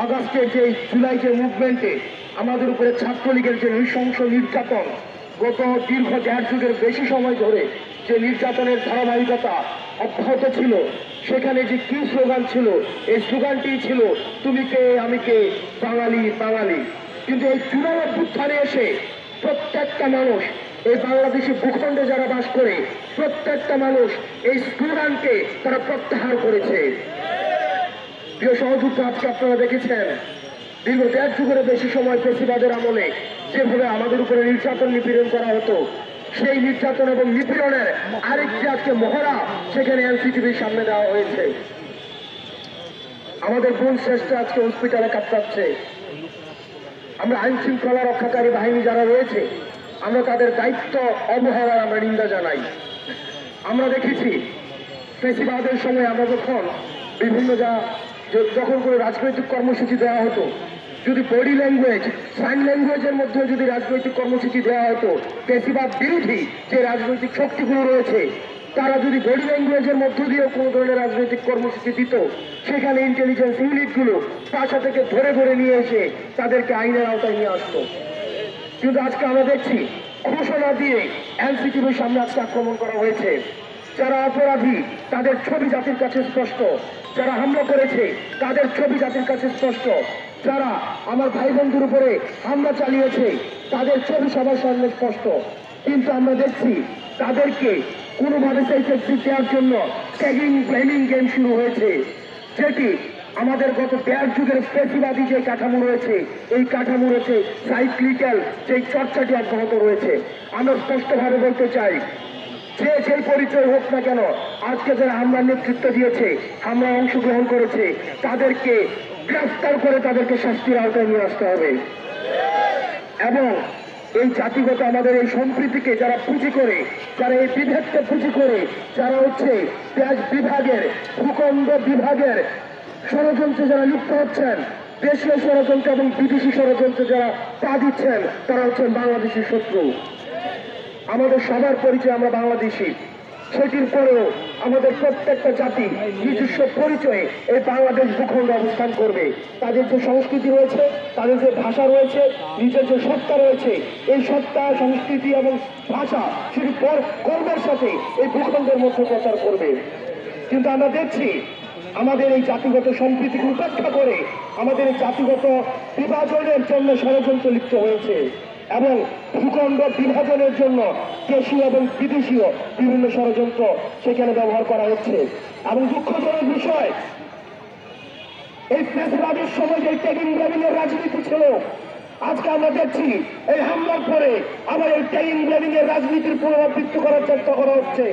আগস্টের যে জুলাই যে মুভমেন্টে আমাদের উপরে ছাত্রলীগের যে নৃশংস নির্যাতন, গত দীর্ঘ 1.5 যুগের বেশি সময় ধরে যে নির্যাতনের ধারাবাহিকতা অব্যাহত ছিল, সেখানে যে কি স্লোগান ছিল, এই স্লোগানটি ছিল তুমি কে আমি কে, বাঙালি বাঙালি। কিন্তু এই জুলাই অভ্যুত্থানে এসে প্রত্যেকটা মানুষ, এই বাংলাদেশি ভূখণ্ডে যারা বাস করে, প্রত্যেকটা মানুষ এই স্লোগানকে তারা প্রত্যাহার করেছে। প্রিয় সহযোদ্ধা, আজকে আপনারা দেখেছেন দীর্ঘ 1.5 যুগের বেশি সময় ফেসিবাদের আমলে যেভাবে আমাদের উপরে নির্যাতন নিপীড়ন করা হতো, সেই নির্যাতন এবং নিপীড়নের আরেকটি আজকে মহড়া সেখানে এনসিটিভির সামনে দেওয়া হয়েছে। আমাদের বোন শ্রেষ্ঠ আজকে হসপিটালে কাটাচ্ছে। আমরা আইন শৃঙ্খলা রক্ষাকারী বাহিনী যারা রয়েছে, আমরা তাদের দায়িত্ব অবহেলার আমরা নিন্দা জানাই। আমরা দেখেছি ফেসিবাদের সময় আমরা বিভিন্ন যখন কোনো রাজনৈতিক কর্মসূচি দেওয়া হতো, যদি বডি ল্যাঙ্গুয়েজ, সাইন ল্যাঙ্গুয়েজের মধ্যে যদি রাজনৈতিক কর্মসূচি দেওয়া হতো, ফেসিবাদ বিরোধী যে রাজনৈতিক শক্তিগুলো রয়েছে তারা যদি বডি ল্যাঙ্গুয়েজের মধ্য দিয়েও কোনো ধরনের রাজনৈতিক কর্মসূচি দিত, সেখানে ইন্টেলিজেন্স ইউনিটগুলো বাসা থেকে ধরে ধরে নিয়ে এসে তাদেরকে আইনের আওতায় নিয়ে আসতো। কিন্তু আজকে আমরা দেখছি ঘোষণা দিয়ে এনসিটিভির সামনে আজকে আক্রমণ করা হয়েছে। যারা অপরাধী তাদের ছবি জাতির কাছে স্পষ্ট, যারা হামলা করেছে তাদের ছবি জাতির কাছে স্পষ্ট, যারা আমার ভাই বন্ধুর উপরে হামলা চালিয়েছে তাদের ছবি সবার সামনে স্পষ্ট। কিন্তু আমরা দেখছি তাদেরকে কোনোভাবে সেই সেফটি দেওয়ার জন্য ট্যাগিং ব্লেমিং গেম শুরু হয়েছে, যেটি আমাদের গত 1.5 যুগের ফেসিবাদী যে কাঠামো রয়েছে, এই কাঠামো রয়েছে সাইক্লিক্যাল যে চর্চাটি অব্যাহত রয়েছে। আমরা স্পষ্টভাবে বলতে চাই, যে যেই পরিচয় হোক না কেন, আজকে যারা হামলার নেতৃত্ব দিয়েছে, হামলায় অংশগ্রহণ করেছে, তাদেরকে গ্রেফতার করে তাদেরকে শাস্তির আওতায় নিয়ে আসতে হবে। এবং এই জাতিগত আমাদের এই সম্প্রীতিকে যারা পুঁজি করে, যারা এই বিভেদকে পুঁজি করে, যারা দেশ বিভাগের, ভূখণ্ড বিভাগের ষড়যন্ত্রে যারা লিপ্ত হচ্ছেন, দেশীয় ষড়যন্ত্র এবং বিদেশি ষড়যন্ত্রে যারা পা দিচ্ছেন, তারা হচ্ছেন বাংলাদেশের শত্রু। আমাদের সবার পরিচয় আমরা বাংলাদেশি, সেটির পরেও আমাদের প্রত্যেকটা জাতি নিজস্ব পরিচয়ে এই বাংলাদেশ ভূখণ্ডে অবস্থান করবে। তাদের যে সংস্কৃতি রয়েছে, তাদের যে ভাষা রয়েছে, নিজের যে সত্তা রয়েছে, এই সত্তা, সংস্কৃতি এবং ভাষা সেটি গর্বের সাথে এই ভূখণ্ডের মধ্যে প্রচার করবে। কিন্তু আমরা দেখছি আমাদের এই জাতিগত সম্প্রীতিকে উপেক্ষা করে আমাদের এই জাতিগত বিভাজনের জন্য ষড়যন্ত্র লিপ্ত হয়েছে এবং ভূখণ্ড বিভাজনের জন্য দেশীয় এবং বিদেশীয় বিভিন্ন ষড়যন্ত্র সেখানে ব্যবহার করা হচ্ছে। এবং দুঃখজনক বিষয়, এই ফেসিবাদের সময় যে ট্যাগিং ব্লেমিংয়ের রাজনীতি ছিল, আজকে আমরা দেখছি এই হামলার পরে আবার এই ট্যাগিং ব্লেমিংয়ের রাজনীতির পুনরাবৃত্তি করার চেষ্টা করা হচ্ছে।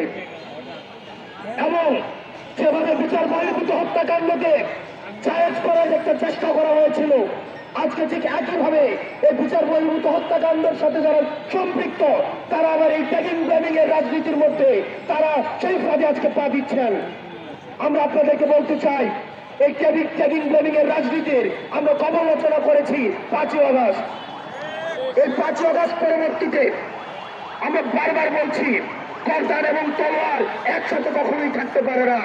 এবং যেভাবে বিচার বহির্ভূত হত্যাকাণ্ডকে জায়েজ করার একটা চেষ্টা করা হয়েছিল, আজকে ঠিক একইভাবে এই বিচার বহির্ভূত হত্যাকাণ্ডের সাথে যারা সম্পৃক্ত, তারা আবার এই ট্যাগিং ব্লেমিং এর রাজনীতির মধ্যে তারা সেই ফাঁদে আজকে পা দিচ্ছেন। আমরা আপনাদেরকে বলতে চাই, এই ট্যাগিং ব্লেমিং এর রাজনীতির আমরা সমালোচনা করেছি 5ই আগস্ট। এই 5ই আগস্ট পরবর্তীতে আমরা বারবার বলছি, করতাল এবং তলোয়ার একসাথে কখনোই থাকতে পারে না।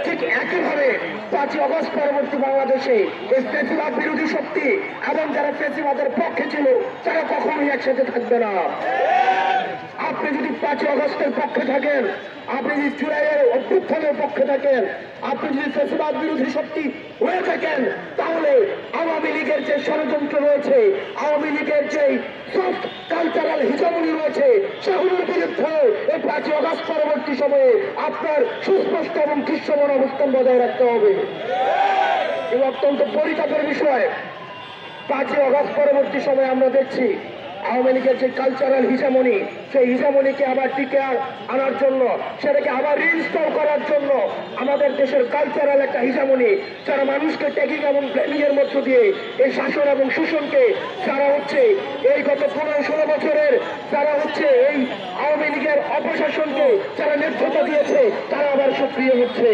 ঠিক একইভাবে 5ই আগস্ট পরবর্তী বাংলাদেশে এই ফেসিবাদ বিরোধী শক্তি এবং যারা ফেসিবাদের পক্ষে ছিল, তারা কখনোই একসাথে থাকবে না। আপনি যদি 5ই আগস্টের পক্ষে থাকেন, আপনি যদি জুলাইয়ের অভ্যুত্থানের পক্ষে থাকেন, আপনি যদি ফেসিবাদ বিরোধী শক্তি হয়ে থাকেন, তাহলে আওয়ামী লীগের যে ষড়যন্ত্র রয়েছে, আওয়ামী লীগের যে সফট কালচারাল হিজামনি রয়েছে, সেগুলোর বিরুদ্ধে এই 5ই আগস্ট পরবর্তী সময়ে আপনার সুস্পষ্ট এবং দৃশ্যমান অবস্থান বজায় রাখতে হবে। এবং অত্যন্ত পরিতাপের বিষয়, 5ই আগস্ট পরবর্তী সময়ে আমরা দেখছি আওয়ামী লীগের যে কালচারাল হিজামনি, সেই হিজামনিকে আবার টিকে আনার জন্য, সেটাকে আবার রিইনস্টল করার জন্য আমাদের দেশের কালচারাল একটা হিজামনি, যারা মানুষকে ট্যাগিং এবং ব্লেমিং এর মধ্য দিয়ে এই শাসন এবং শোষণকে যারা এই গত 15-16 বছরের যারা এই আওয়ামী লীগের অপশাসনকে যারা নেতৃত্ব দিয়েছে, তারা আবার সক্রিয় হচ্ছে।